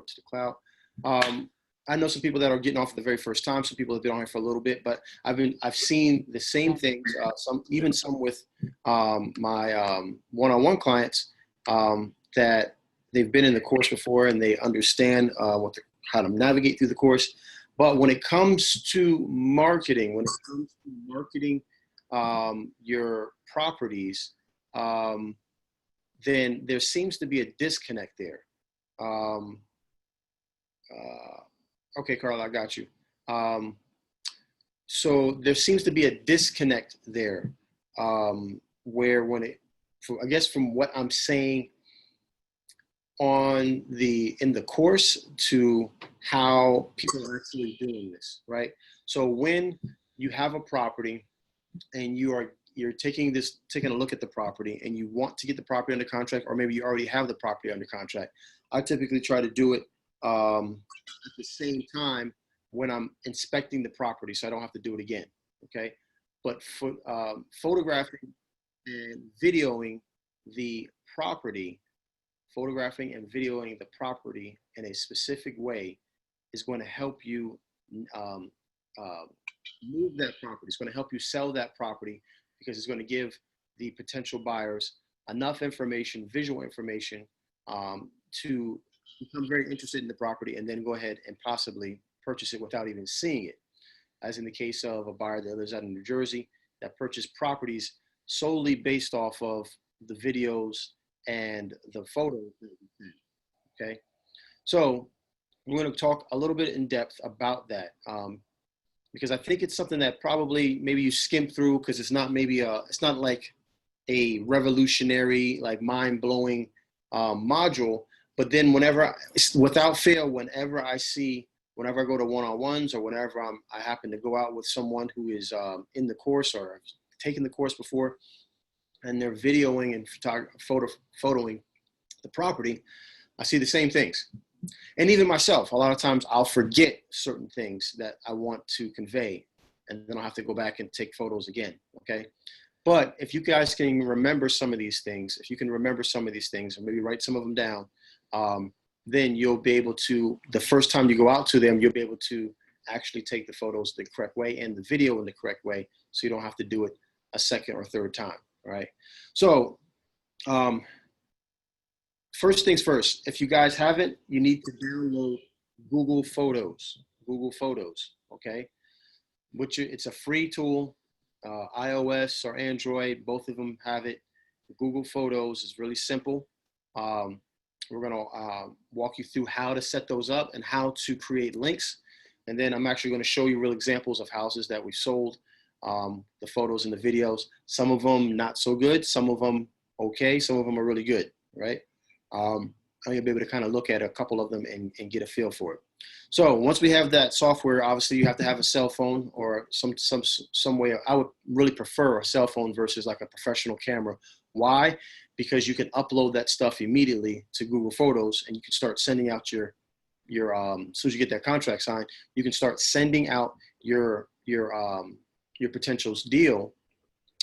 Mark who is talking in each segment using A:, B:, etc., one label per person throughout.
A: to the cloud. I know some people that are getting off for the very first time. Some people have been on here for a little bit, but I've seen the same things. Some with my one-on-one clients that they've been in the course before and they understand how to navigate through the course. But when it comes to marketing, your properties, then there seems to be a disconnect there. Okay, Carl, I got you. So there seems to be a disconnect there, where I guess from what I'm saying in the course to how people are actually doing this, right? So when you have a property and you're taking a look at the property and you want to get the property under contract, or maybe you already have the property under contract, I typically try to do it at the same time when I'm inspecting the property, so I don't have to do it again. Okay, but for photographing and videoing the property, in a specific way is going to help you move that property. It's going to help you sell that property, because it's going to give the potential buyers enough information, visual information, to become very interested in the property and then go ahead and possibly purchase it without even seeing it. As in the case of a buyer that lives out in New Jersey that purchased properties solely based off of the videos and the photos. Okay, so we're going to talk a little bit in depth about that, because I think it's something that probably maybe you skim through, because it's not like a revolutionary, like mind-blowing module. But then without fail, whenever I go to one-on-ones, or whenever I happen to go out with someone who is in the course or taken the course before, and they're videoing and photoing the property, I see the same things. And even myself, a lot of times I'll forget certain things that I want to convey, and then I'll have to go back and take photos again, okay? But if you guys can remember some of these things, or maybe write some of them down, then you'll be able to, the first time you go out to them, you'll be able to actually take the photos the correct way and the video in the correct way, so you don't have to do it a second or third time, right? So first things first, if you guys haven't, you need to download Google Photos, okay? It's a free tool, iOS or Android, both of them have it. Google Photos is really simple. We're gonna walk you through how to set those up and how to create links. And then I'm actually gonna show you real examples of houses that we've sold, the photos and the videos. Some of them not so good, some of them okay, some of them are really good, right? I'm gonna be able to kind of look at a couple of them and get a feel for it. So once we have that software, obviously you have to have a cell phone or some way. I would really prefer a cell phone versus like a professional camera. Why? Because you can upload that stuff immediately to Google Photos, and you can start sending out your as soon as you get that contract signed, you can start sending out your potential deal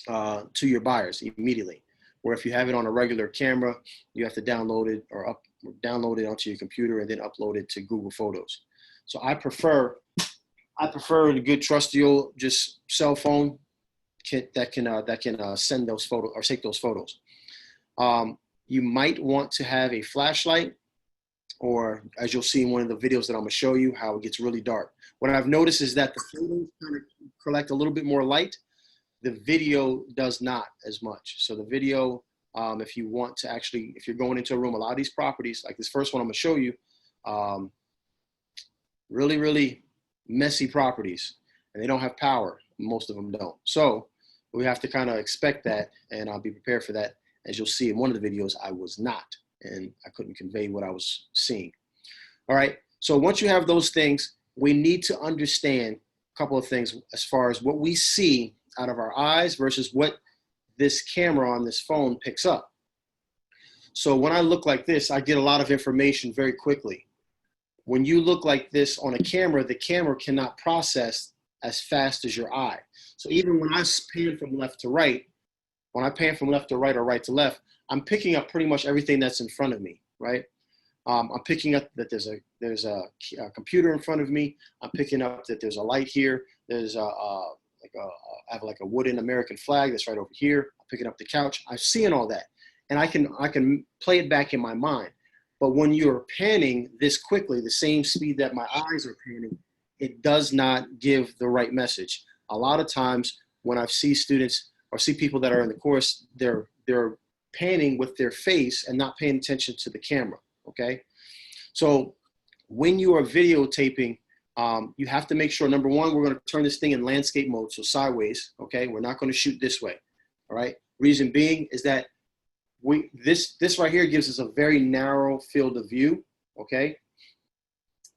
A: to your buyers immediately. Where if you have it on a regular camera, you have to download it onto your computer and then upload it to Google Photos. So I prefer the good trusty old just cell phone kit that can send those photos or take those photos. You might want to have a flashlight, or as you'll see in one of the videos that I'm gonna show you, how it gets really dark. What I've noticed is that the photos kind of collect a little bit more light. The video does not as much. So the video, if you're going into a room, a lot of these properties, like this first one I'm gonna show you, really, really messy properties, and they don't have power. Most of them don't. So we have to kind of expect that, and I'll be prepared for that. As you'll see in one of the videos, I was not, and I couldn't convey what I was seeing. All right, so once you have those things, we need to understand a couple of things as far as what we see out of our eyes versus what this camera on this phone picks up. So when I look like this, I get a lot of information very quickly. When you look like this on a camera, the camera cannot process as fast as your eye. So even when I pan from left to right, or right to left, I'm picking up pretty much everything that's in front of me, right? I'm picking up that there's a computer in front of me. I'm picking up that there's a light here. There's I have like a wooden American flag that's right over here. I'm picking up the couch. I'm seeing all that, and I can play it back in my mind. But when you're panning this quickly, the same speed that my eyes are panning, it does not give the right message. A lot of times when I see students or see people that are in the course, they're panning with their face and not paying attention to the camera, okay? So when you are videotaping, you have to make sure, number one, we're gonna turn this thing in landscape mode, so sideways, okay? We're not gonna shoot this way, all right? Reason being is that this right here gives us a very narrow field of view, okay?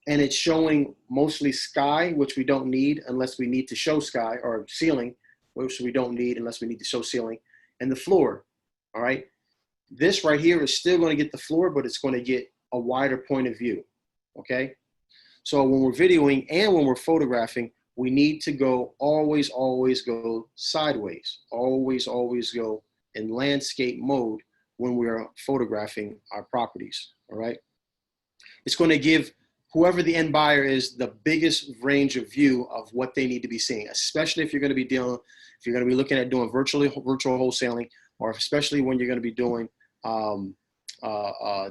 A: And it's showing mostly sky, which we don't need unless we need to show sky, or ceiling, which we don't need unless we need to show ceiling, and the floor, all right? This right here is still gonna get the floor, but it's gonna get a wider point of view, okay? So when we're videoing and when we're photographing, we need to always go sideways, always go in landscape mode when we're photographing our properties, all right? It's gonna give whoever the end buyer is the biggest range of view of what they need to be seeing, especially if you're gonna be looking at doing virtual wholesaling, or especially when you're gonna be doing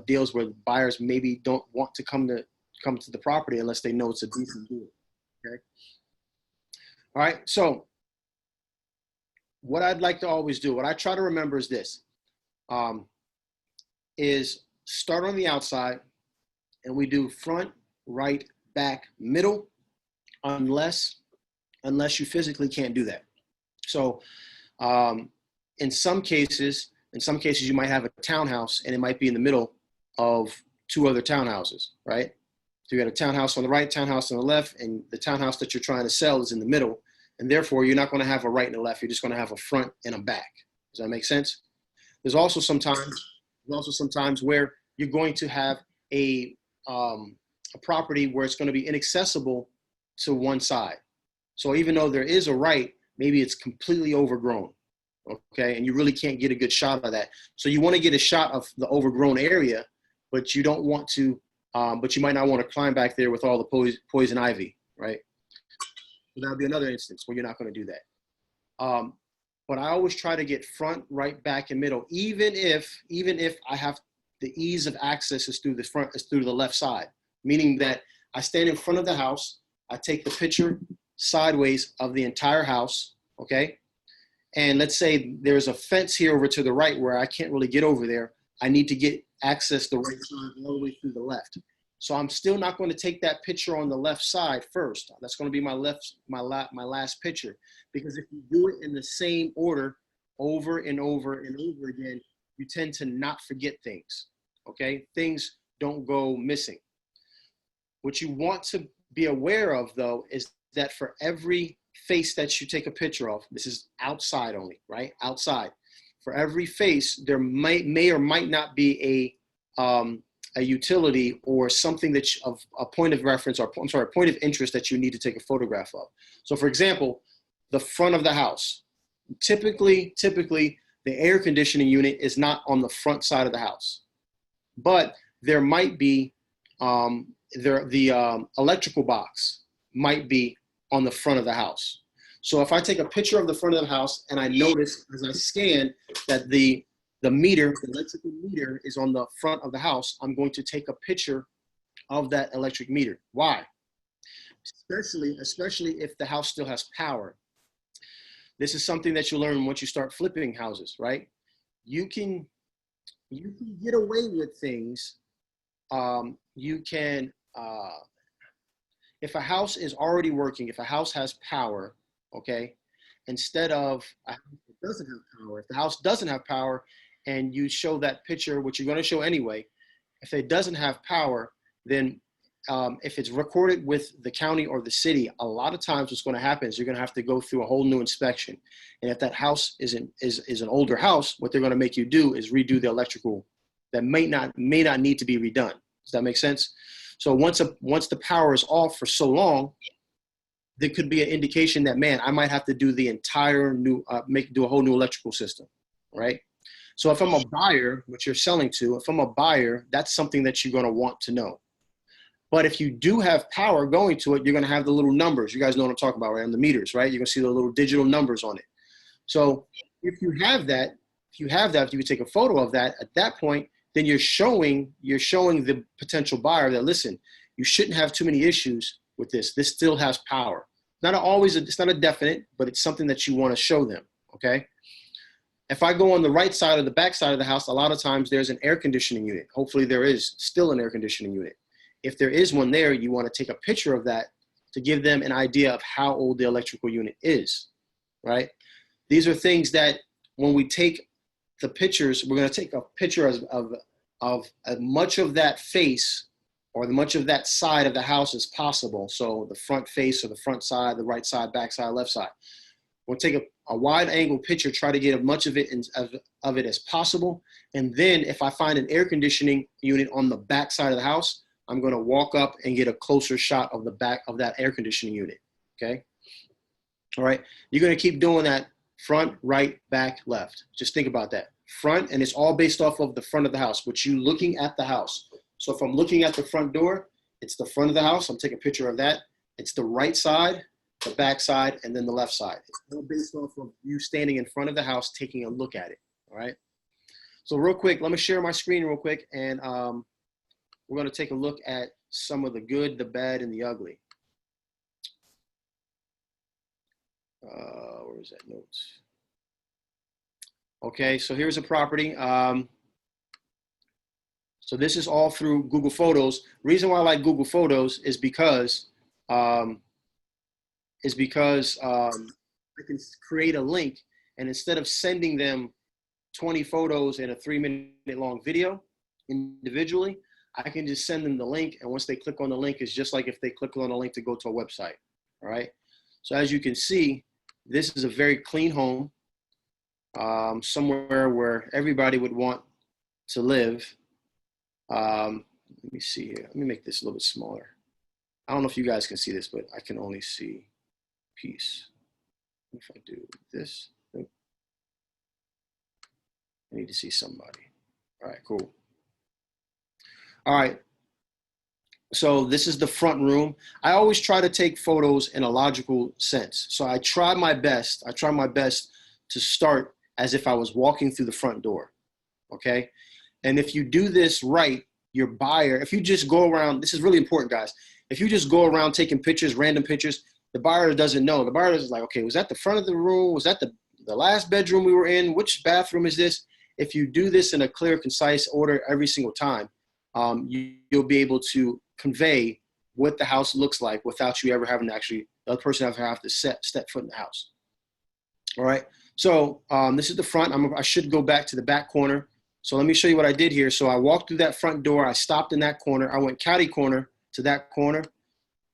A: deals where buyers maybe don't want to come to the property unless they know it's a decent deal, okay? All right, so what I'd like to always do, what I try to remember is this, is start on the outside and we do front, right, back, middle, unless you physically can't do that. So in some cases you might have a townhouse and it might be in the middle of two other townhouses, right? So you got a townhouse on the right, townhouse on the left, and the townhouse that you're trying to sell is in the middle, and therefore you're not going to have a right and a left. You're just going to have a front and a back. Does that make sense? There's also sometimes where you're going to have a property where it's going to be inaccessible to one side. So even though there is a right, maybe it's completely overgrown, okay? And you really can't get a good shot of that. So you want to get a shot of the overgrown area, but you don't want to, but you might not want to climb back there with all the poison ivy, right? So that would be another instance where you're not going to do that. But I always try to get front, right, back, and middle, even if I have the ease of access is through the left side, meaning that I stand in front of the house, I take the picture sideways of the entire house, okay? And let's say there's a fence here over to the right where I can't really get over there. I need to get access the right side all the way through the left. So I'm still not going to take that picture on the left side first. That's going to be my last picture, because if you do it in the same order over and over and over again, you tend to not forget things, okay? Things don't go missing. What you want to be aware of, though, is that for every face that you take a picture of, this is outside only, right? Outside. For every face, there may or might not be a utility or something of a point of reference, or I'm sorry, a point of interest that you need to take a photograph of. So for example, the front of the house. Typically, the air conditioning unit is not on the front side of the house, but there might be, the electrical box might be on the front of the house. So if I take a picture of the front of the house and I notice as I scan that the electrical meter is on the front of the house, I'm going to take a picture of that electric meter. Why? Especially if the house still has power. This is something that you learn once you start flipping houses, right? You can get away with things. If a house is already working, if a house has power, okay, instead of a house that doesn't have power, if the house doesn't have power and you show that picture, which you're going to show anyway, if it doesn't have power, then if it's recorded with the county or the city, a lot of times what's going to happen is you're going to have to go through a whole new inspection. And if that house is an older house, what they're going to make you do is redo the electrical that may not need to be redone. Does that make sense? So once the power is off for so long, there could be an indication that, man, I might have to do the entire new, do a whole new electrical system, right? So if I'm a buyer, which you're selling to, if I'm a buyer, that's something that you're going to want to know. But if you do have power going to it, you're going to have the little numbers. You guys know what I'm talking about, right? On the meters, right? You're going to see the little digital numbers on it. So if you have that, if you can take a photo of that, at that point, then you're showing the potential buyer that, listen, you shouldn't have too many issues with this. This still has power. It's not a definite, but it's something that you want to show them, okay? If I go on the right side or the back side of the house, a lot of times there's an air conditioning unit. Hopefully there is still an air conditioning unit. If there is one there, you want to take a picture of that to give them an idea of how old the electrical unit is, right? These are things that when we take the pictures, we're going to take a picture of as much of that face or much of that side of the house as possible. So the front face or the front side, the right side, back side, left side. We'll take a wide angle picture, try to get as much of it as possible. And then if I find an air conditioning unit on the back side of the house, I'm going to walk up and get a closer shot of the back of that air conditioning unit, okay? All right, you're going to keep doing that front, right, back, left. Just think about that. Front, and it's all based off of the front of the house, but you looking at the house. So if I'm looking at the front door, it's the front of the house. I'm taking a picture of that. It's the right side, the back side, and then the left side. It's all based off of you standing in front of the house, taking a look at it, all right? So real quick, let me share my screen real quick, and we're going to take a look at some of the good, the bad, and the ugly. Where is that notes? Okay, so here's a property. So this is all through Google Photos. Reason why I like Google Photos is because I can create a link, and instead of sending them 20 photos and a 3-minute long video individually, I can just send them the link, and once they click on the link, it's just like if they click on a link to go to a website, all right? So as you can see, this is a very clean home, somewhere where everybody would want to live. Let me see here. Let me make this a little bit smaller. I don't know if you guys can see this, but I can only see piece. If I do this, I need to see somebody. All right, cool. All right, so this is the front room. I always try to take photos in a logical sense. So I try my best to start as if I was walking through the front door, okay? And if you do this right, your buyer, if you just go around, this is really important, guys. If you just go around taking pictures, random pictures, the buyer doesn't know. The buyer is like, okay, was that the front of the room? Was that the last bedroom we were in? Which bathroom is this? If you do this in a clear, concise order every single time, you'll be able to convey what the house looks like without you ever having to the other person ever have to step foot in the house. All right. So this is the front. I should go back to the back corner. So let me show you what I did here. So I walked through that front door. I stopped in that corner. I went catty corner to that corner.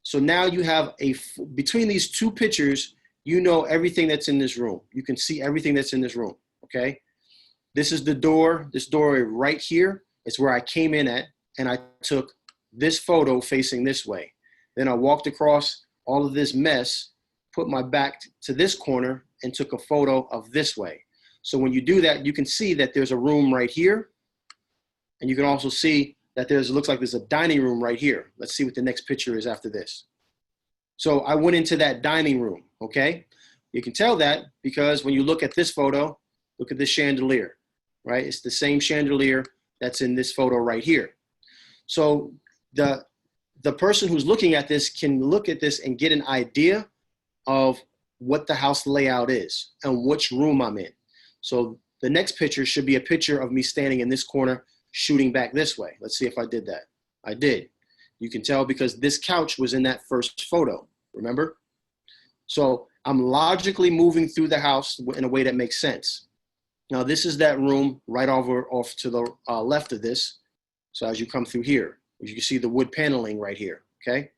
A: So now you have between these two pictures, you know everything that's in this room. You can see everything that's in this room. Okay. This is the door. This door right here is where I came in at, and I took this photo facing this way. Then I walked across all of this mess, put my back to this corner, and took a photo of this way. So when you do that, you can see that there's a room right here, and you can also see that looks like there's a dining room right here. Let's see what the next picture is after this. So I went into that dining room, okay? You can tell that because when you look at this photo, look at this chandelier, right? It's the same chandelier that's in this photo right here. So the person who's looking at this can look at this and get an idea of what the house layout is and which room I'm in. So the next picture should be a picture of me standing in this corner shooting back this way. Let's see if I did that. I did. You can tell because this couch was in that first photo, remember? So I'm logically moving through the house in a way that makes sense. Now this is that room right off to the left of this. So as you come through here, you can see the wood paneling right here, okay?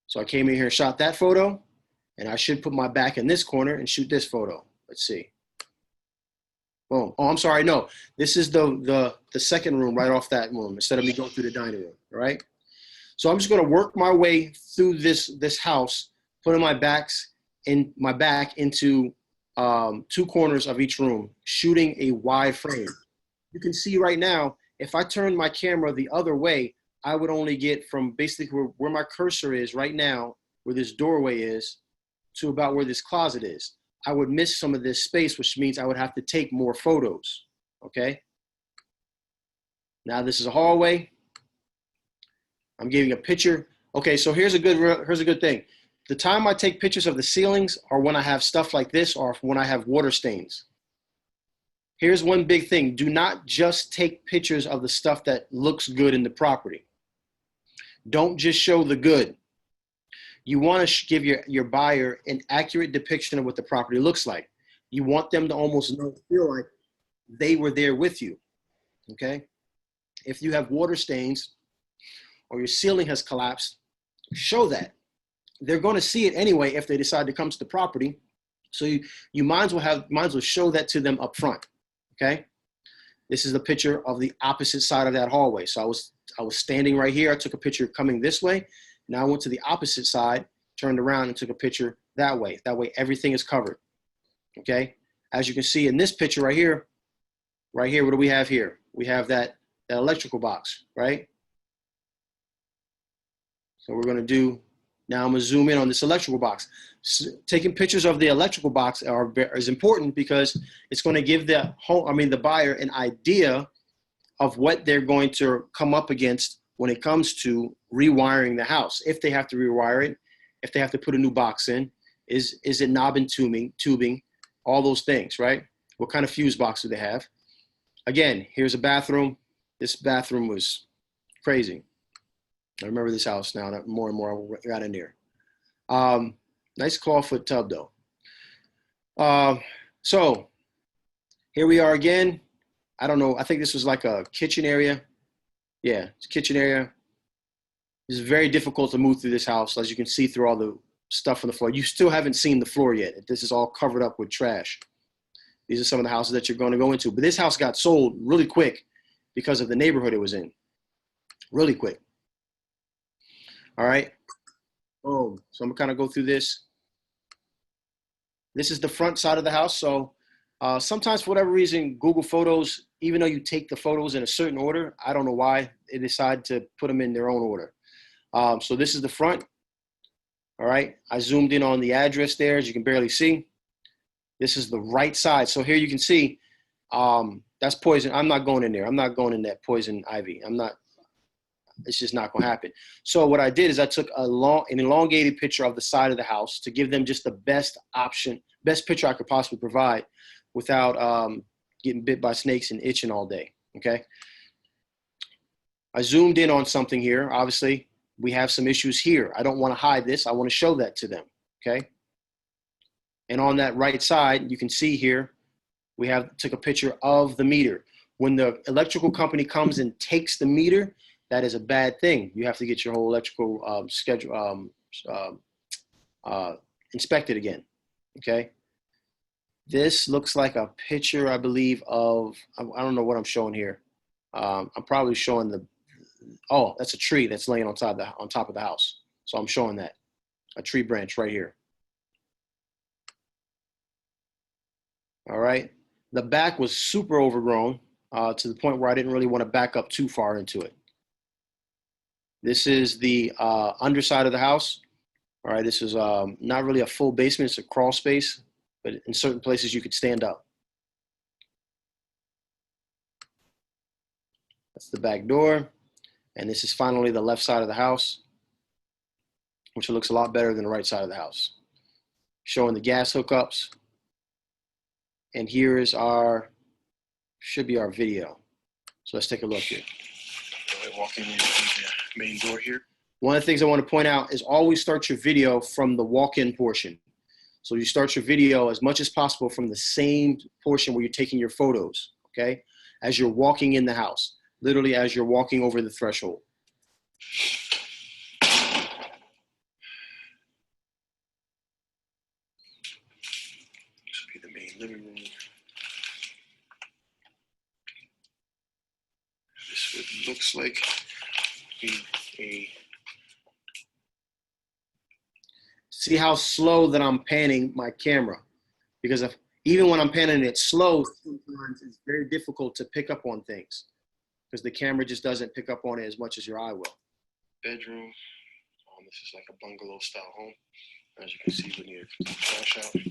A: So I came in here and shot that photo, and I should put my back in this corner and shoot this photo. Let's see. Boom. Oh, I'm sorry, no. This is the second room right off that room instead of me going through the dining room, all right? So I'm just gonna work my way through this house, putting my back into two corners of each room, shooting a wide frame. You can see right now, if I turn my camera the other way, I would only get from basically where my cursor is right now, where this doorway is, to about where this closet is. I would miss some of this space, which means I would have to take more photos, okay? Now this is a hallway. I'm giving a picture. Okay, so here's a good thing. The time I take pictures of the ceilings are when I have stuff like this or when I have water stains. Here's one big thing. Do not just take pictures of the stuff that looks good in the property. Don't just show the good. You want to give your buyer an accurate depiction of what the property looks like. You want them to almost feel like they were there with you, okay? If you have water stains or your ceiling has collapsed, show that. They're going to see it anyway if they decide to come to the property. So you might as well show that to them up front, okay? This is the picture of the opposite side of that hallway. So I was standing right here. I took a picture coming this way. Now I went to the opposite side, turned around and took a picture that way. That way everything is covered, okay? As you can see in this picture right here, what do we have here? We have that electrical box, right? So we're gonna do, now I'm gonna zoom in on this electrical box. So taking pictures of the electrical box is important because it's gonna give the buyer an idea of what they're going to come up against when it comes to rewiring the house. If they have to rewire it, if they have to put a new box in, is it knob and tubing, all those things, right? What kind of fuse box do they have? Again, here's a bathroom. This bathroom was crazy. I remember this house now that more and more I got in there. Nice clawfoot tub though. So here we are again. I don't know, I think this was like a kitchen area. Yeah, it's a kitchen area. It's very difficult to move through this house, as you can see through all the stuff on the floor. You still haven't seen the floor yet. This is all covered up with trash. These are some of the houses that you're going to go into. But this house got sold really quick because of the neighborhood it was in. Really quick. All right. Oh, so I'm going to kind of go through this. This is the front side of the house. So sometimes for whatever reason, Google Photos, even though you take the photos in a certain order, I don't know why they decide to put them in their own order. So this is the front. All right. I zoomed in on the address there, as you can barely see. This is the right side. So here you can see that's poison. I'm not going in there. I'm not going in that poison ivy. It's just not going to happen. So what I did is I took an elongated picture of the side of the house to give them just the best picture I could possibly provide without getting bit by snakes and itching all day, okay? I zoomed in on something here. Obviously, we have some issues here. I don't want to hide this. I want to show that to them, okay? And on that right side, you can see here, took a picture of the meter. When the electrical company comes and takes the meter, that is a bad thing. You have to get your whole electrical schedule inspected again, okay? This looks like a picture, I believe, of, I don't know what I'm showing here. I'm probably showing that's a tree that's laying on top of the house. So I'm showing that, a tree branch right here. All right. The back was super overgrown to the point where I didn't really want to back up too far into it. This is the underside of the house. All right. This is not really a full basement. It's a crawl space, but in certain places you could stand up. That's the back door. And this is finally the left side of the house, which looks a lot better than the right side of the house. Showing the gas hookups. And here is should be our video. So let's take a look here. Walking in the main door here. One of the things I want to point out is always start your video from the walk-in portion. So you start your video as much as possible from the same portion where you're taking your photos, okay? As you're walking in the house, literally as you're walking over the threshold. This will be the main living room. This is what it looks like. See how slow that I'm panning my camera, because Even when I'm panning it slow, sometimes it's very difficult to pick up on things because the camera just doesn't pick up on it as much as your eye will. Bedroom. This is like a bungalow style home. As you can see, we need to take the trash out. As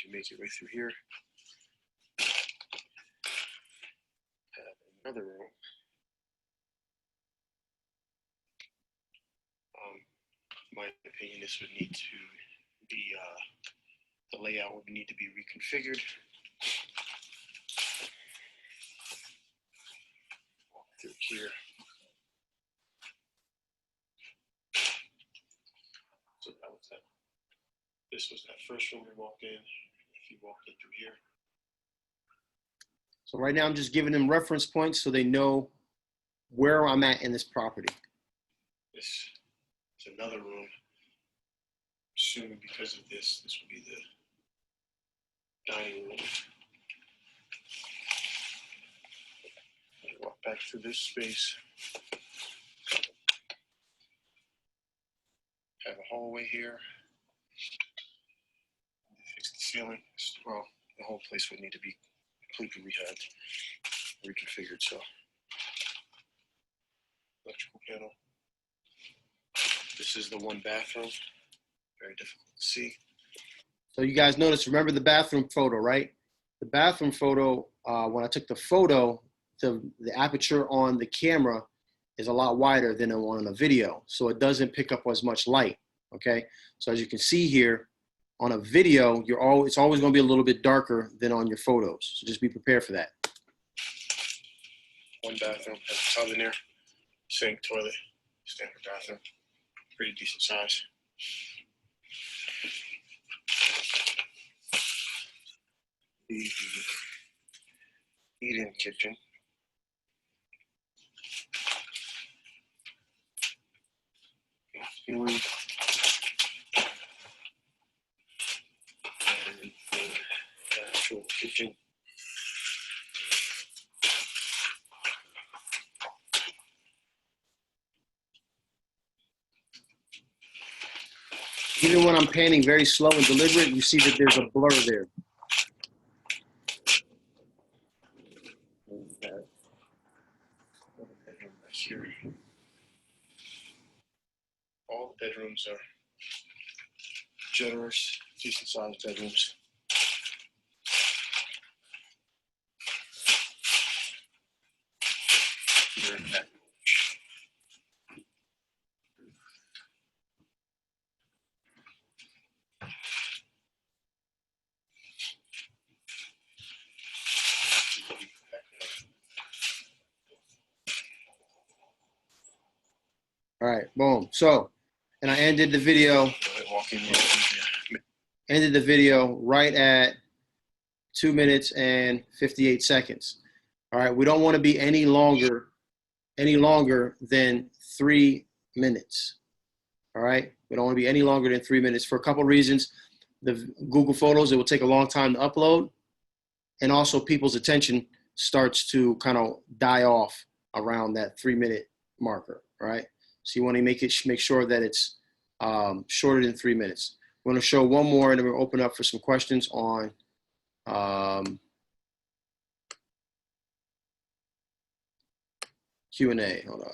A: you make your way through here, have another room. In my opinion, this would need to be, the layout would need to be reconfigured. Walk through here. So that was that. This was that first room we walked in. If you walked in through here. So right now I'm just giving them reference points so they know where I'm at in this property. This is another room. Assuming because of this will be the dining room. Walk back through this space. Have a hallway here. Fix the ceiling. Well, the whole place would need to be completely rehabbed, reconfigured. So, electrical panel. This is the one bathroom. Very difficult to see. So you guys notice, remember the bathroom photo, right? The bathroom photo, when I took the photo, the aperture on the camera is a lot wider than on a video. So it doesn't pick up as much light, okay? So as you can see here, on a video, it's always gonna be a little bit darker than on your photos. So just be prepared for that. One bathroom, has a tub in there, sink, toilet, standard bathroom, pretty decent size. The eat-in kitchen. And the actual kitchen. Even when I'm panning very slow and deliberate, you see that there's a blur there. All the bedrooms are generous, decent sized bedrooms. All right, boom. So, and I ended the video. Ended the video right at 2 minutes and 58 seconds. All right, we don't want to be any longer than 3 minutes. All right, we don't want to be any longer than 3 minutes for a couple of reasons. The Google Photos, it will take a long time to upload, and also people's attention starts to kind of die off around that 3 minute marker. All right. So you want to make sure that it's shorter than 3 minutes. We're going to show one more, and then we'll open up for some questions on Q&A. Hold on.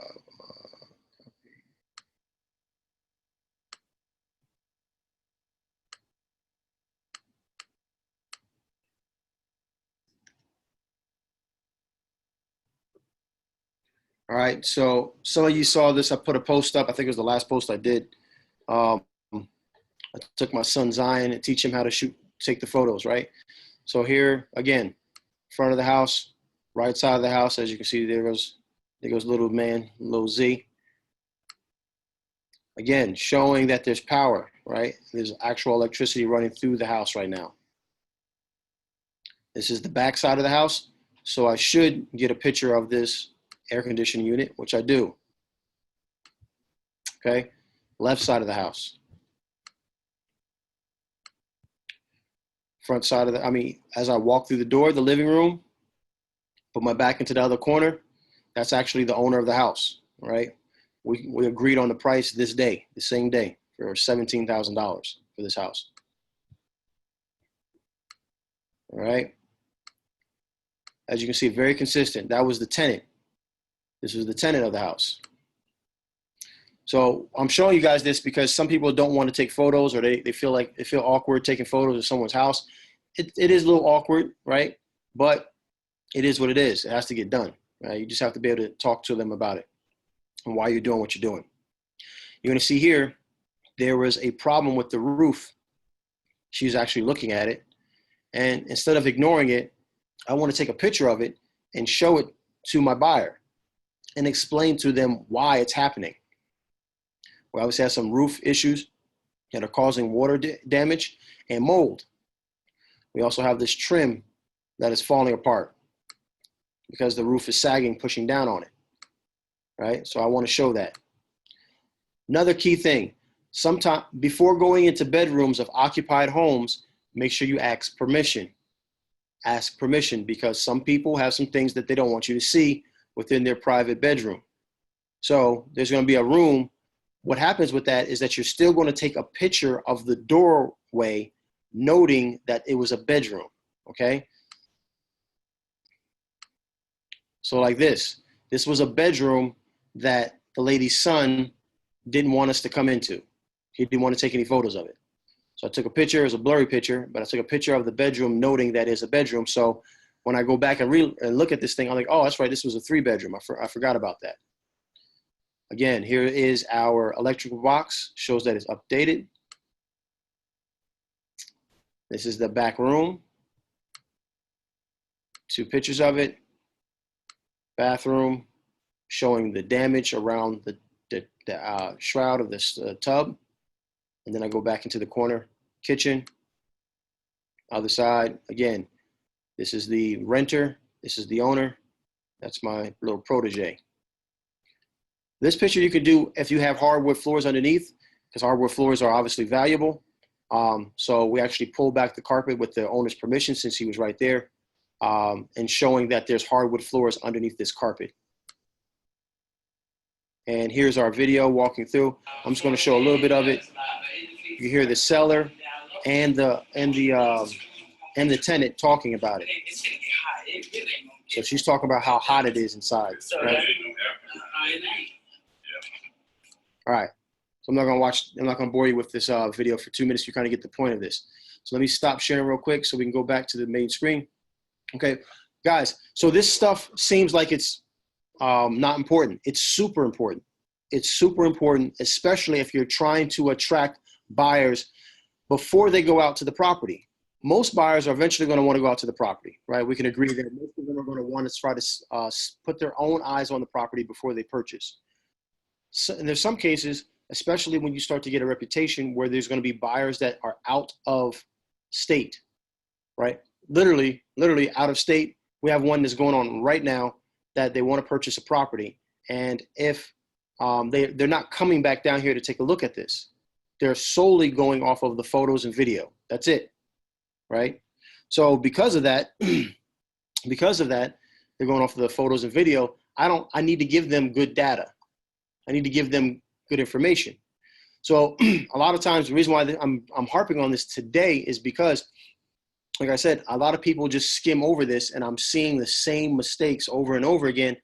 A: All right, so some of you saw this. I put a post up. I think it was the last post I did. I took my son Zion and teach him how to take the photos, right? So here, again, front of the house, right side of the house, as you can see, there goes little man, little Z. Again, showing that there's power, right? There's actual electricity running through the house right now. This is the back side of the house, so I should get a picture of this air conditioning unit, which I do. Okay, left side of the house. Front side of as I walk through the door, the living room, put my back into the other corner, that's actually the owner of the house, right? We agreed on the price this day, the same day, for $17,000 for this house. All right. As you can see, very consistent. That was the tenant. This was the tenant of the house. So I'm showing you guys this because some people don't want to take photos, or they feel awkward taking photos of someone's house. It is a little awkward, right? But it is what it is. It has to get done, right? You just have to be able to talk to them about it and why you're doing what you're doing. You're going to see here, there was a problem with the roof. She was actually looking at it. And instead of ignoring it, I want to take a picture of it and show it to my buyer and explain to them why it's happening. We obviously have some roof issues that are causing water damage and mold. We also have this trim that is falling apart because the roof is sagging, pushing down on it, right? So I want to show that. Another key thing, sometime before going into bedrooms of occupied homes, make sure you ask permission. Ask permission, because some people have some things that they don't want you to see within their private bedroom. So there's going to be a room. What happens with that is that you're still going to take a picture of the doorway, noting that it was a bedroom, okay? So like this was a bedroom that the lady's son didn't want us to come into. He didn't want to take any photos of it. So I took a picture. It was a blurry picture, but I took a picture of the bedroom, noting that it's a bedroom. So when I go back and look at this thing, I'm like, oh, that's right, this was a 3-bedroom. I forgot about that. Again, here is our electrical box. Shows that it's updated. This is the back room. 2 pictures of it. Bathroom, showing the damage around the shroud of this tub. And then I go back into the corner. Kitchen. Other side. Again, this is the renter. This is the owner. That's my little protege. This picture you could do if you have hardwood floors underneath, because hardwood floors are obviously valuable. So we actually pulled back the carpet with the owner's permission, since he was right there, and showing that there's hardwood floors underneath this carpet. And here's our video walking through. I'm just going to show a little bit of it. You hear the seller and the tenant talking about it. So she's talking about how hot it is inside. Right? All right. So I'm not going to bore you with this video for 2 minutes. You kind of get the point of this. So let me stop sharing real quick so we can go back to the main screen. Okay, guys. So this stuff seems like it's not important. It's super important. It's super important, especially if you're trying to attract buyers before they go out to the property. Most buyers are eventually going to want to go out to the property, right? We can agree that most of them are going to want to try to put their own eyes on the property before they purchase. So, and there's some cases, especially when you start to get a reputation, where there's going to be buyers that are out of state, right? Literally out of state. We have one that's going on right now that they want to purchase a property. And if they're not coming back down here to take a look at this, they're solely going off of the photos and video. That's it, right? So because of that, they're going off of the photos and video. I need to give them good data. I need to give them good information. So a lot of times, the reason why I'm harping on this today is because, like I said, a lot of people just skim over this, and I'm seeing the same mistakes over and over again.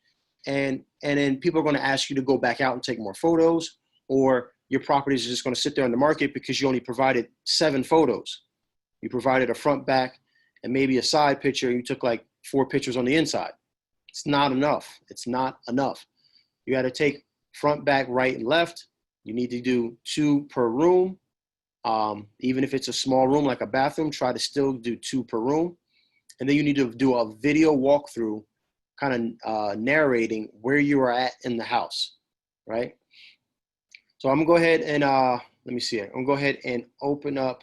A: And then people are going to ask you to go back out and take more photos, or your property is just going to sit there on the market because you only provided 7 photos. You provided a front, back, and maybe a side picture, and you took like 4 pictures on the inside. It's not enough. It's not enough. You got to take front, back, right, and left. You need to do 2 per room. Even if it's a small room like a bathroom, try to still do 2 per room. And then you need to do a video walkthrough, kind of narrating where you are at in the house, right? So I'm gonna go ahead and let me see it. I'm gonna go ahead and open up.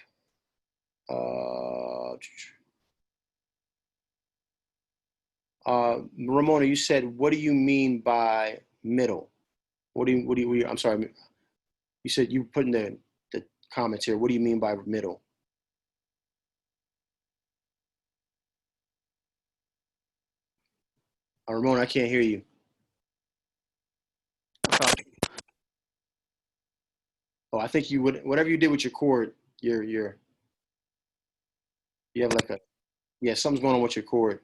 A: Ramona, you said, what do you mean by middle? What do you I'm sorry. You said you put in the comments here. What do you mean by middle? Ramona, I can't hear you. Oh, I think you would, whatever you did with your cord, you have like a Yeah, something's going on with your cord.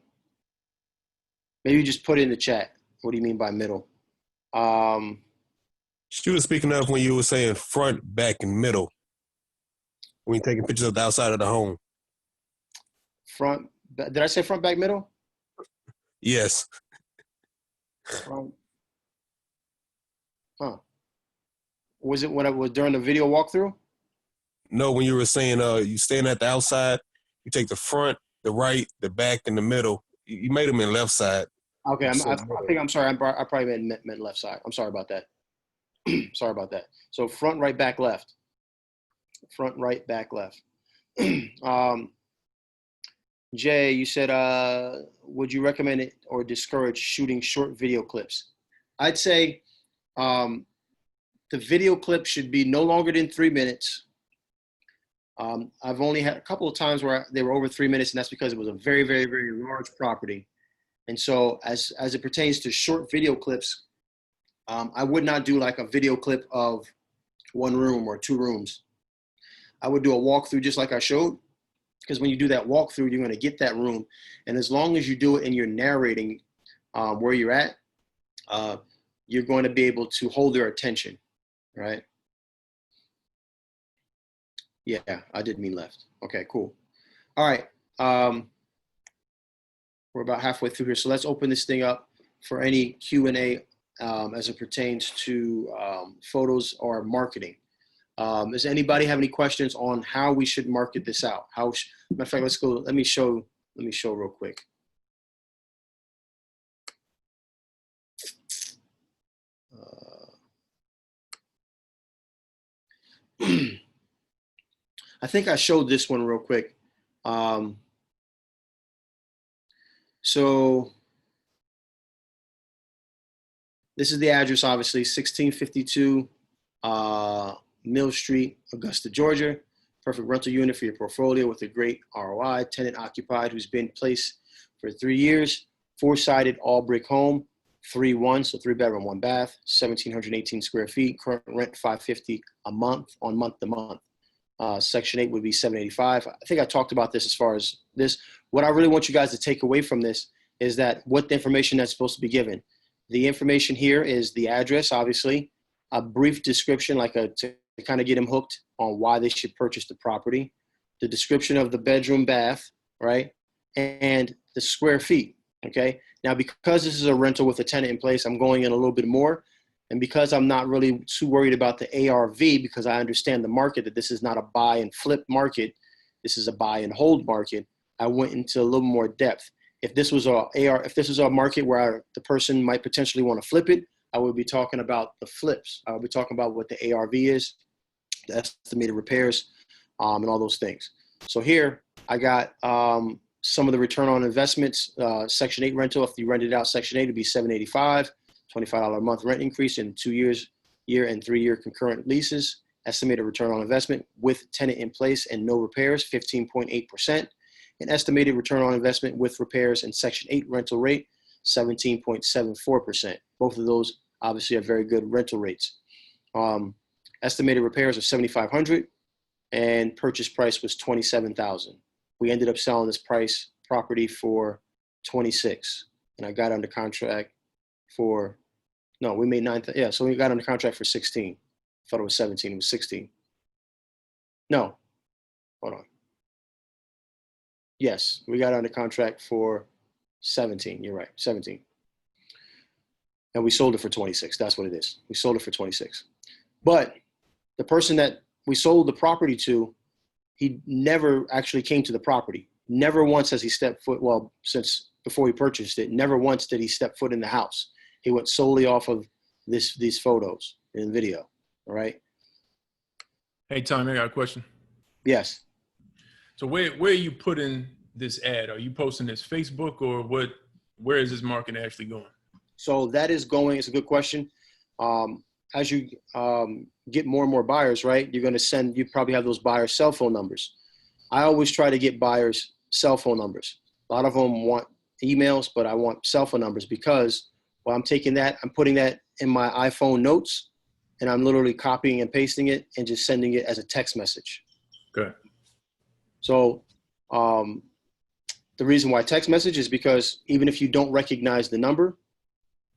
A: Maybe you just put it in the chat. What do you mean by middle?
B: She was speaking of when you were saying front, back, and middle. When you're taking pictures of the outside of the home.
A: Front. Did I say front, back, middle?
B: Yes.
A: Front. Huh. Was it when I was during the video walkthrough?
B: No, when you were saying you stand at the outside, you take the front, the right, the back, and the middle. You made them in left side.
A: Okay, I think I'm sorry. I probably meant left side. I'm sorry about that. Sorry about that. So front, right, back, left. Front, right, back, left. Jay, you said, would you recommend it or discourage shooting short video clips? I'd say the video clip should be no longer than 3 minutes. I've only had a couple of times where they were over 3 minutes, and that's because it was a very, very, very large property. And so as it pertains to short video clips, I would not do like a video clip of 1 room or 2 rooms. I would do a walkthrough just like I showed, because when you do that walkthrough, you're going to get that room. And as long as you do it and you're narrating where you're at, you're going to be able to hold their attention, right? Yeah, I didn't mean left. Okay, cool. All right. We're about halfway through here. So let's open this thing up for any Q&A as it pertains to photos or marketing. Does anybody have any questions on how we should market this out? Matter of fact, let's go. Let me show real quick. I think I showed this one real quick. So this is the address, obviously, 1652 Mill Street, Augusta, Georgia. Perfect rental unit for your portfolio with a great ROI. Tenant occupied who's been placed for 3 years. 4-sided all brick home. 3-1, so 3-bedroom, 1 bath. 1,718 square feet. Current rent $550 a month on month to month. Section 8 would be $785. I think I talked about this as far as this. What I really want you guys to take away from this is that what the information that's supposed to be given. The information here is the address, obviously, a brief description, to kind of get them hooked on why they should purchase the property, the description of the bedroom, bath, right, and the square feet, okay? Now, because this is a rental with a tenant in place, I'm going in a little bit more, and because I'm not really too worried about the ARV, because I understand the market, that this is not a buy and flip market, this is a buy and hold market, I went into a little more depth. If this was a market where the person might potentially want to flip it, I would be talking about the flips. I would be talking about what the ARV is, the estimated repairs, and all those things. So here I got some of the return on investments. Section 8 rental, if you rented out Section 8, it'd be $785, $25 a month rent increase in 2 years, year and 3-year concurrent leases. Estimated return on investment with tenant in place and no repairs, 15.8%. An estimated return on investment with repairs and Section 8 rental rate, 17.74%. Both of those obviously are very good rental rates. Estimated repairs are $7,500 and purchase price was $27,000. We ended up selling this property for $26,000, and I got under contract for, no, we made $9,000. Yeah, so we got under contract for $16,000. I thought it was $17,000, it was $16,000. No, hold on. Yes, we got under contract for 17. You're right, 17. And we sold it for 26. That's what it is. We sold it for 26. But the person that we sold the property to, he never actually came to the property. Never once has he stepped foot, well, since before he purchased it, never once did he step foot in the house. He went solely off of these photos and video, all right?
C: Hey, Tommy, I got a question.
A: Yes.
C: So where are you putting this ad? Are you posting this Facebook or what? Where is this market actually going?
A: So that is going, it's a good question. As you get more and more buyers, right, you're going to you probably have those buyers' cell phone numbers. I always try to get buyers' cell phone numbers. A lot of them want emails, but I want cell phone numbers because while I'm taking that, I'm putting that in my iPhone notes and I'm literally copying and pasting it and just sending it as a text message.
C: Okay.
A: So the reason why text message is because even if you don't recognize the number,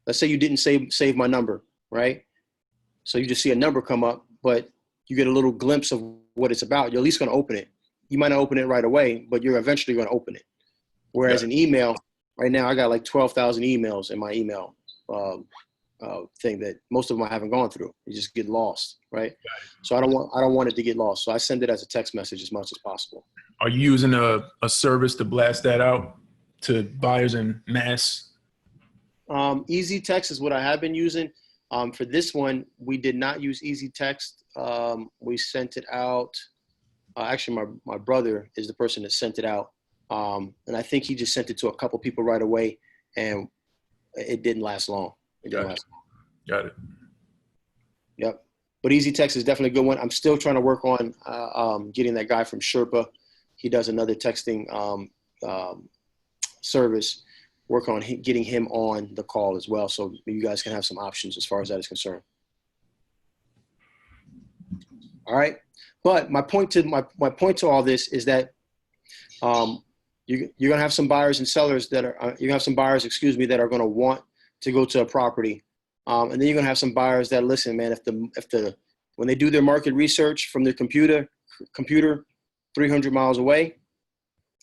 A: let's say you didn't save my number, right? So you just see a number come up, but you get a little glimpse of what it's about. You're at least going to open it. You might not open it right away, but you're eventually going to open it. Whereas an email, right now I got like 12,000 emails in my email thing that most of them I haven't gone through. You just get lost, right? So I don't want it to get lost. So I send it as a text message as much as possible.
C: Are you using a service to blast that out to buyers in mass?
A: Easy Text is what I have been using. For this one, we did not use Easy Text. We sent it out. Actually, my brother is the person that sent it out. And I think he just sent it to a couple people right away, and it didn't last long.
C: Got it.
A: Yep. But Easy Text is definitely a good one. I'm still trying to work on getting that guy from Sherpa. He does another texting service. Work on getting him on the call as well, so you guys can have some options as far as that is concerned. All right. But my point to all this is that you're going to have some buyers and sellers that are you have some buyers, that are going to want to go to a property, and then you're going to have some buyers that listen, man. When they do their market research from their computer 300 miles away,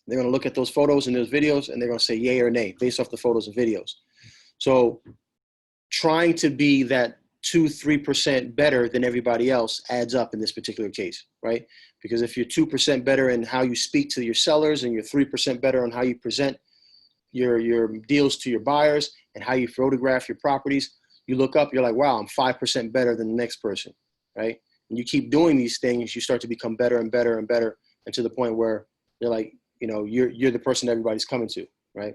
A: they're going to look at those photos and those videos, and they're going to say yay or nay based off the photos and videos. So trying to be that 2-3% better than everybody else adds up in this particular case, right? Because if you're 2% better in how you speak to your sellers and you're 3% better on how you present your deals to your buyers and how you photograph your properties, you look up, you're like, wow, I'm 5% better than the next person, right? And you keep doing these things, you start to become better and better and better, and to the point where you're like, you're the person everybody's coming to, right?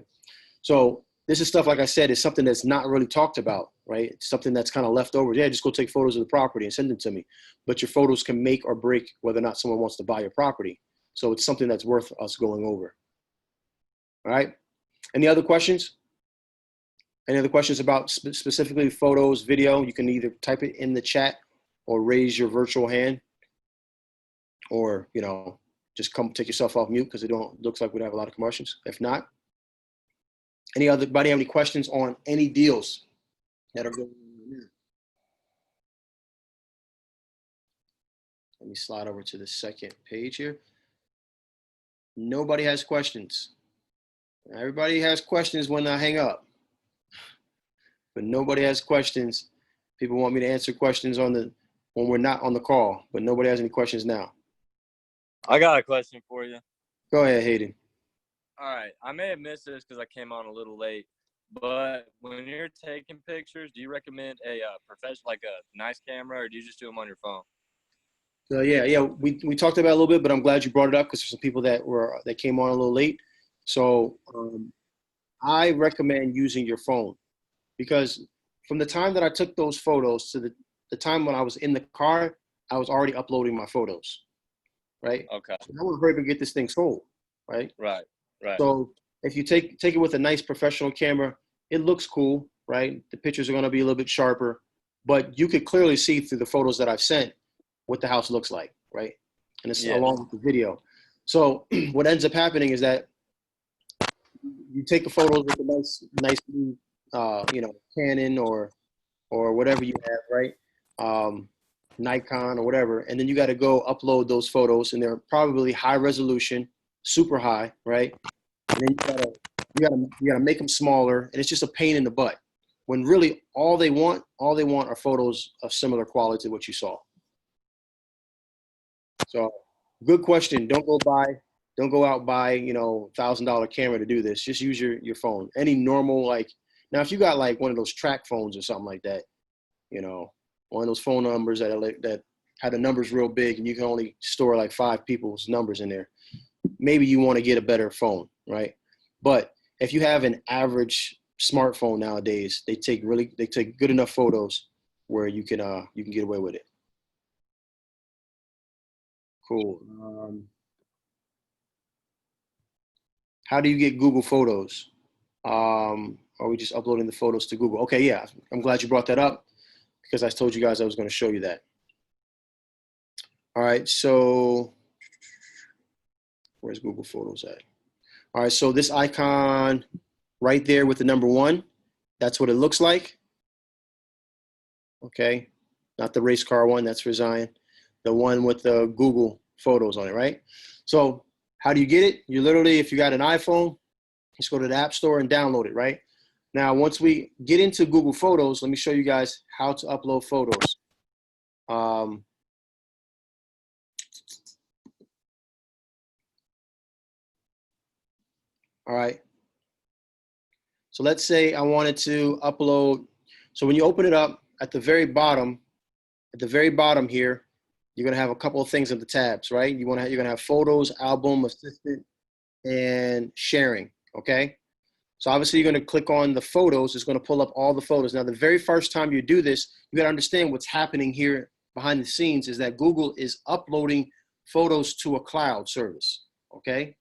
A: So this is stuff, like I said, is something that's not really talked about, right? It's something that's kind of left over. Yeah, just go take photos of the property and send them to me. But your photos can make or break whether or not someone wants to buy your property. So it's something that's worth us going over. All right. Any other questions? Any other questions about specifically photos, video? You can either type it in the chat or raise your virtual hand, or, just come take yourself off mute because looks like we don't have a lot of questions. If not, anybody have any questions on any deals that are going on right now? Let me slide over to the second page here. Nobody has questions. Everybody has questions when I hang up, but nobody has questions. People want me to answer questions when we're not on the call, but nobody has any questions now.
D: I got a question for you.
A: Go ahead, Hayden.
D: All right. I may have missed this because I came on a little late, but when you're taking pictures, do you recommend a professional, like a nice camera, or do you just do them on your phone?
A: So yeah, we talked about it a little bit, but I'm glad you brought it up because there's some people that came on a little late. So I recommend using your phone, because from the time that I took those photos to the time when I was in the car, I was already uploading my photos, right?
D: Okay.
A: So I want to hurry up and get this thing sold, right?
D: Right.
A: So if you take it with a nice professional camera, it looks cool, right? The pictures are going to be a little bit sharper, but you could clearly see through the photos that I've sent what the house looks like, right? And it's along with the video. So what ends up happening is that you take the photos with a nice Canon or whatever you have, right? Nikon or whatever, and then you got to go upload those photos, and they're probably high resolution, super high, right? And then you gotta make them smaller, and it's just a pain in the butt. When really all they want are photos of similar quality to what you saw. So, good question. Don't go out buy $1,000 camera to do this. Just use your phone. Any normal, now if you got like one of those track phones or something like that, one of those phone numbers that had the numbers real big and you can only store like 5 people's numbers in there, maybe you want to get a better phone, right? But if you have an average smartphone nowadays, they take good enough photos where you can get away with it. Cool. How do you get Google Photos? Are we just uploading the photos to Google? Okay, yeah, I'm glad you brought that up because I told you guys I was going to show you that. All right, so where's Google Photos at? All right, so this icon right there with the number 1, that's what it looks like. Okay, not the race car one, that's for Zion. The one with the Google photos on it, right? So how do you get it? You literally, if you got an iPhone, just go to the App Store and download it, right? Now, once we get into Google Photos, let me show you guys how to upload photos. All right. So let's say I wanted to upload. So when you open it up at the very bottom here, you're gonna have a couple of things in the tabs, right? You're gonna have photos, album, assistant, and sharing. Okay. So obviously you're gonna click on the photos. It's gonna pull up all the photos. Now the very first time you do this, you gotta understand what's happening here behind the scenes is that Google is uploading photos to a cloud service. Okay.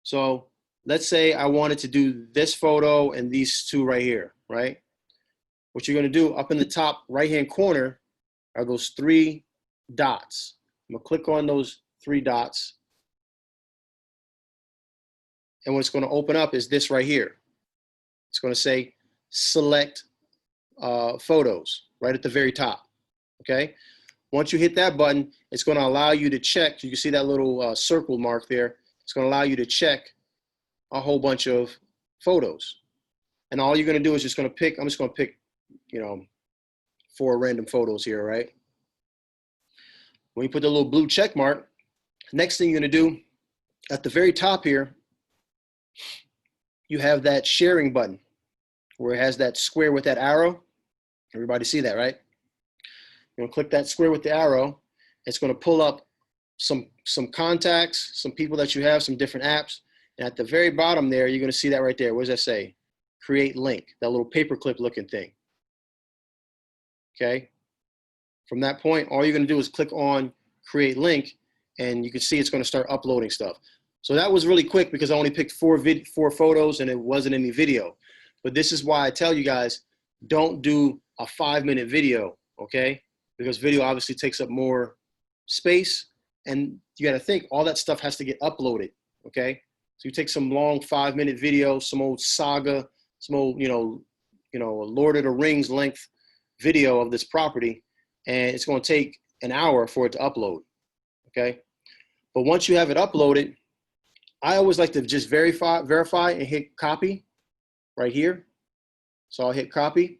A: So let's say I wanted to do this photo and these two right here, right? What you're gonna do up in the top right-hand corner are those 3 dots. I'm gonna click on those 3 dots. And what's gonna open up is this right here. It's gonna say select photos right at the very top, okay? Once you hit that button, it's gonna allow you to check. You can see that little circle mark there. It's gonna allow you to check a whole bunch of photos. And all you're gonna do is just gonna pick, I'm just gonna pick, 4 random photos here, right? When you put the little blue check mark, next thing you're gonna do, at the very top here, you have that sharing button where it has that square with that arrow. Everybody see that, right? You're gonna click that square with the arrow. It's gonna pull up some contacts, some people that you have, some different apps. And at the very bottom there, you're gonna see that right there. What does that say? Create link, that little paperclip looking thing. Okay. From that point, all you're gonna do is click on create link and you can see it's gonna start uploading stuff. So that was really quick because I only picked 4 photos and it wasn't any video. But this is why I tell you guys, don't do a 5-minute video, okay? Because video obviously takes up more space and you gotta think all that stuff has to get uploaded, okay? So you take some long 5-minute video, some old saga, some old, Lord of the Rings length video of this property, and it's gonna take an hour for it to upload, okay? But once you have it uploaded, I always like to just verify and hit copy right here. So I'll hit copy,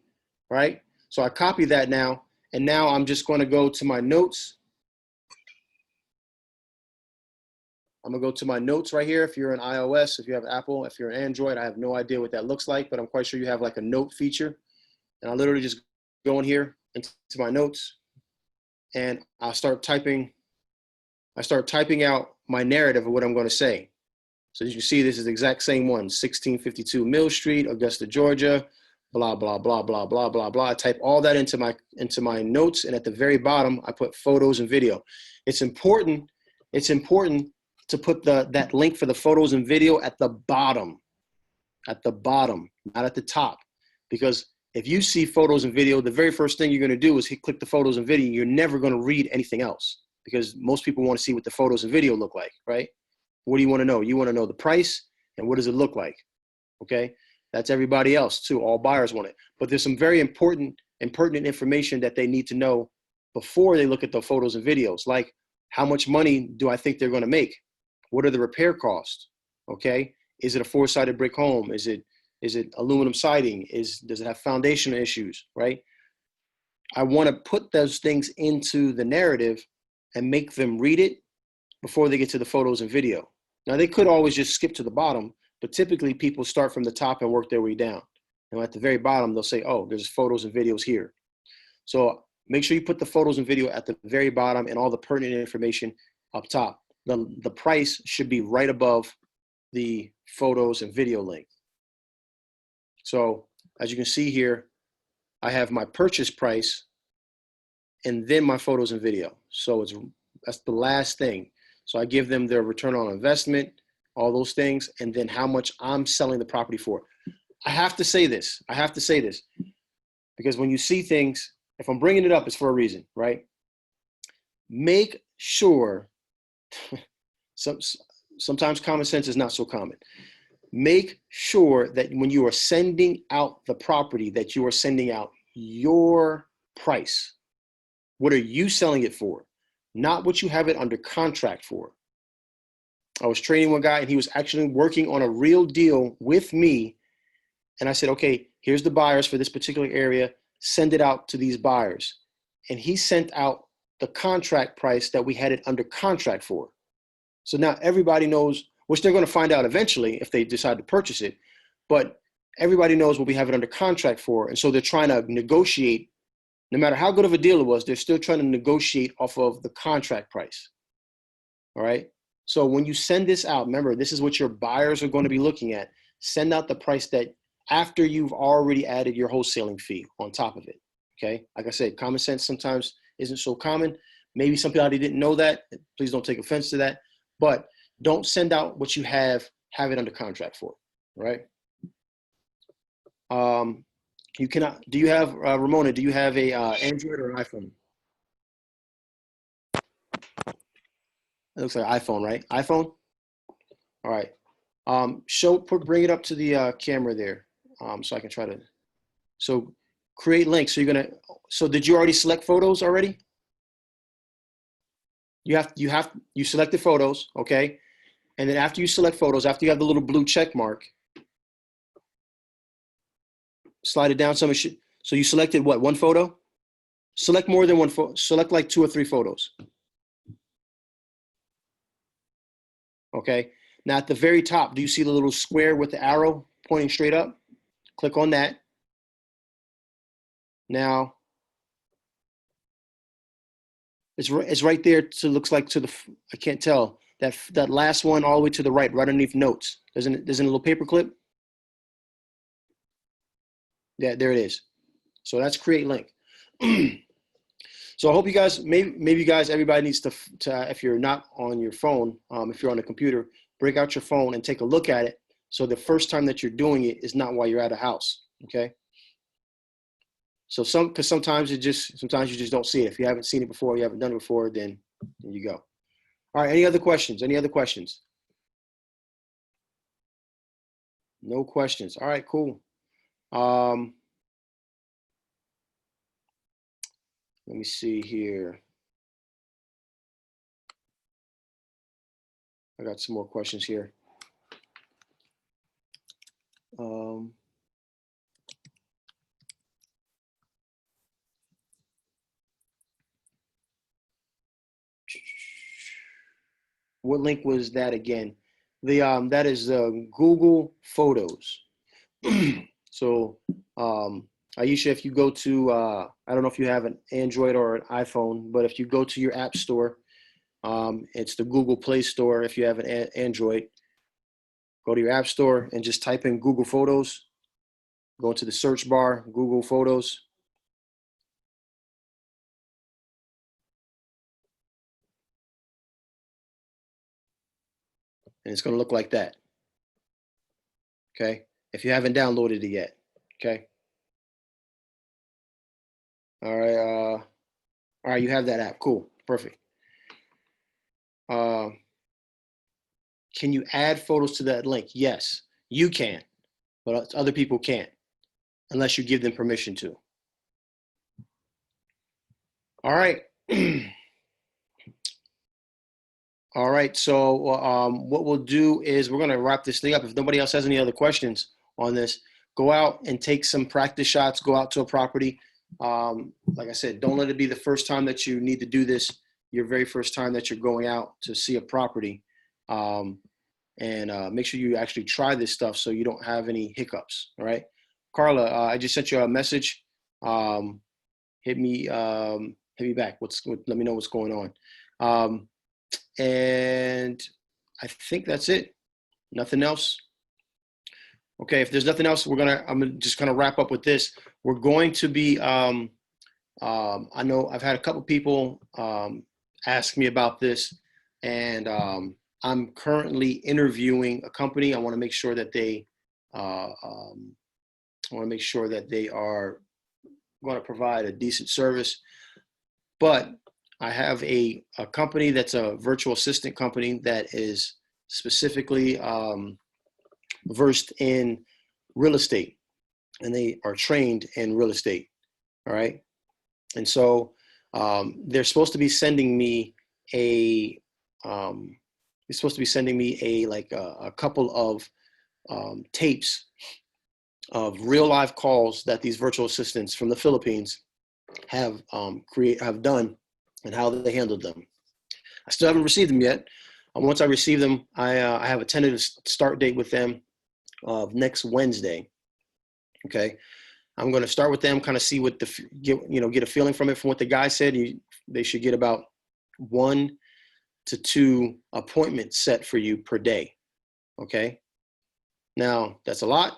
A: right? So I copy that now, and now I'm just gonna go to my notes. I'm gonna go to my notes right here. If you're an iOS, if you have Apple, if you're an Android, I have no idea what that looks like, but I'm quite sure you have like a note feature. And I literally just go in here into my notes and I start typing out my narrative of what I'm gonna say. So as you see, this is the exact same one, 1652 Mill Street, Augusta, Georgia, blah, blah, blah, blah, blah, blah, blah. I type all that into my notes, and at the very bottom, I put photos and video. It's important to put that link for the photos and video at the bottom, not at the top. Because if you see photos and video, the very first thing you're gonna do is click the photos and video. You're never gonna read anything else because most people wanna see what the photos and video look like, right? What do you want to know? You want to know the price and what does it look like? Okay, that's everybody else too. All buyers want it. But there's some very important and pertinent information that they need to know before they look at the photos and videos, like how much money do I think they're going to make? What are the repair costs? Okay, is it a 4-sided brick home? Is it aluminum siding? Does it have foundational issues? Right? I want to put those things into the narrative and make them read it before they get to the photos and video. Now they could always just skip to the bottom, but typically people start from the top and work their way down. And at the very bottom, they'll say, oh, there's photos and videos here. So make sure you put the photos and video at the very bottom and all the pertinent information up top. The price should be right above the photos and video link. So as you can see here, I have my purchase price and then my photos and video. So that's the last thing. So I give them their return on investment, all those things, and then how much I'm selling the property for. I have to say this, because when you see things, if I'm bringing it up, it's for a reason, right? Make sure, sometimes common sense is not so common. Make sure that when you are sending out the property, that you are sending out your price. What are you selling it for? Not what you have it under contract for. I was training one guy and he was actually working on a real deal with me. And I said, okay, here's the buyers for this particular area. Send it out to these buyers. And he sent out the contract price that we had it under contract for. So now everybody knows, which they're going to find out eventually if they decide to purchase it, but everybody knows what we have it under contract for. And so they're trying to negotiate, no matter how good of a deal it was, they're still trying to negotiate off of the contract price. All right. So when you send this out, remember, this is what your buyers are going to be looking at. Send out the price that after you've already added your wholesaling fee on top of it. Okay. Like I said, common sense sometimes isn't so common. Maybe somebody didn't know that. Please don't take offense to that. But don't send out what you have it under contract for. Right. You cannot. Do you have Ramona? Do you have a Android or an iPhone? It looks like iPhone, right? iPhone. All right. Bring it up to the camera there, so I can try to. So create links. So you're gonna. So did you already select photos already? You selected photos, okay? And then after you select photos, after you have the little blue check mark, slide it down some. So you selected what? One photo? Select more than one photo. Select like 2 or 3 photos. Okay. Now at the very top, do you see the little square with the arrow pointing straight up? Click on that. Now it's right there. Looks like to the, I can't tell, that last one all the way to the right underneath notes. There's a little paper clip. Yeah, there it is. So that's create link. So I hope you guys, maybe you guys, everybody needs to if you're not on your phone, if you're on a computer, break out your phone and take a look at it. So the first time that you're doing it is not while you're at a house. Okay. So because sometimes you just don't see it. If you haven't seen it before, you haven't done it before, then you go. All right. Any other questions? Any other questions? No questions. All right, cool. Let me see here. I got some more questions here. What link was that again? That is Google Photos. So Aisha, if you go to, I don't know if you have an Android or an iPhone, but if you go to your app store, it's the Google Play Store. If you have an Android, go to your app store and just type in Google Photos. Go into the search bar, Google Photos. And it's going to look like that. Okay. If you haven't downloaded it yet. Okay. All right. All right. You have that app. Cool. Perfect. Can you add photos to that link? Yes, you can, but other people can't unless you give them permission to. All right. All right. So what we'll do is we're going to wrap this thing up. If nobody else has any other questions on this, go out and take some practice shots. Go out to a property. Like I said, don't let it be the first time that you need to do this. Your very first time that you're going out to see a property. And make sure you actually try this stuff so you don't have any hiccups. All right. Carla, I just sent you a message. Hit me back. Let me know what's going on. And I think that's it. Nothing else. Okay. If there's nothing else, I'm just gonna wrap up with this. We're going to be, I know I've had a couple people ask me about this, and I'm currently interviewing a company. I want to make sure that they are going to provide a decent service. But I have a company that's a virtual assistant company that is specifically versed in real estate, and they are trained in real estate. All right. And so they're supposed to be sending me a a couple of tapes of real live calls that these virtual assistants from the Philippines have done and how they handled them. I still haven't received them yet. Once I receive them, I have a tentative start date with them of next Wednesday. Okay, I'm going to start with them, kind of see what get a feeling from it. From what the guy said, they should get about 1 to 2 appointments set for you per day. Okay, now that's a lot.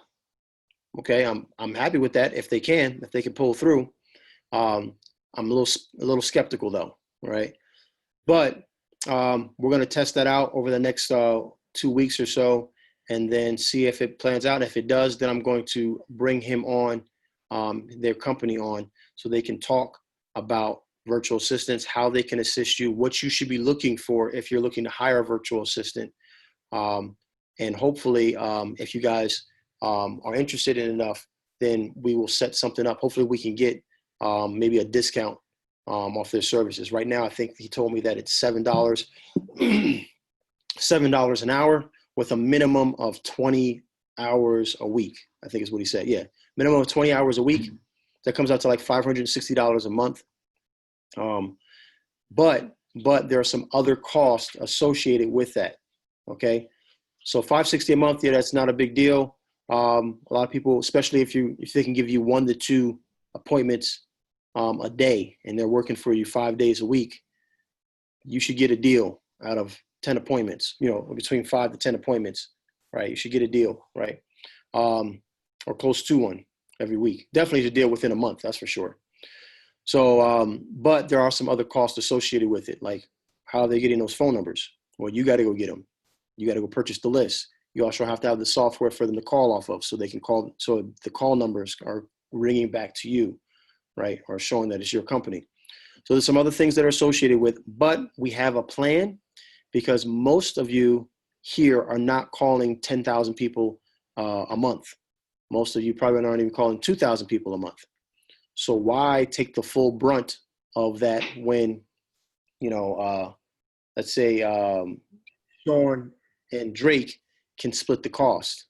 A: Okay, I'm happy with that if they can pull through. I'm a little skeptical though, right? But we're going to test that out over the next 2 weeks or so, and then see if it plans out. If it does, then I'm going to bring him on, their company on, so they can talk about virtual assistants, how they can assist you, what you should be looking for if you're looking to hire a virtual assistant. And hopefully, if you guys are interested in enough, then we will set something up. Hopefully we can get maybe a discount off their services. Right now, I think he told me that it's $7, $7 an hour with a minimum of 20 hours a week. I think is what he said. Yeah, minimum of 20 hours a week. That comes out to like $560 a month. But there are some other costs associated with that. Okay, so $560 a month. Yeah, that's not a big deal. A lot of people, especially if they can give you 1 to 2 appointments a day, and they're working for you 5 days a week, you should get a deal out of 10 appointments, between 5 to 10 appointments, right? You should get a deal, right? Or close to one every week. Definitely a deal within a month, that's for sure. So, but there are some other costs associated with it, like how are they getting those phone numbers? Well, you got to go get them. You got to go purchase the list. You also have to have the software for them to call off of, so they can call, so the call numbers are ringing back to you, right? Or showing that it's your company. So there's some other things that are associated with, but we have a plan, because most of you here are not calling 10,000 people a month. Most of you probably aren't even calling 2,000 people a month. So why take the full brunt of that when, let's say Sean and Drake can split the cost?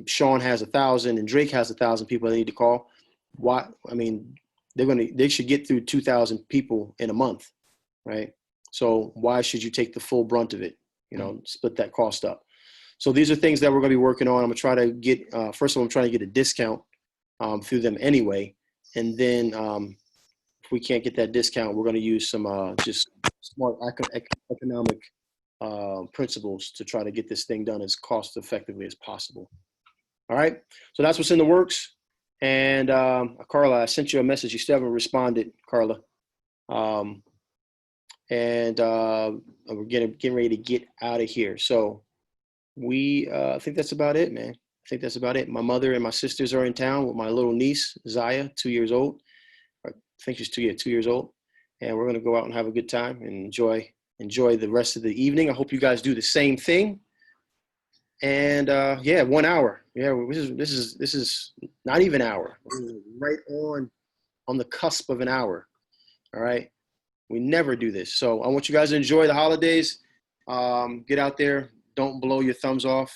A: Sean has 1,000 and Drake has 1,000 people they need to call. Why? I mean, they should get through 2,000 people in a month, right? So why should you take the full brunt of it? Split that cost up. So these are things that we're going to be working on. I'm going to try to get, first of all, I'm trying to get a discount through them anyway. And then if we can't get that discount, we're going to use some just smart economic principles to try to get this thing done as cost effectively as possible. All right. So that's what's in the works. And Carla, I sent you a message. You still haven't responded, Carla. And we're getting ready to get out of here. So I think that's about it, man. I think that's about it. My mother and my sisters are in town with my little niece, Zaya, 2 years old. I think she's 2 years old. And we're going to go out and have a good time and enjoy the rest of the evening. I hope you guys do the same thing. And 1 hour. Yeah, this is not even an hour. Right on the cusp of an hour. All right. We never do this. So I want you guys to enjoy the holidays. Get out there. Don't blow your thumbs off.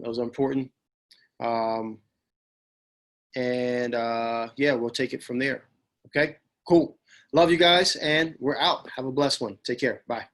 A: Those are important. We'll take it from there. Okay, cool. Love you guys, and we're out. Have a blessed one. Take care. Bye.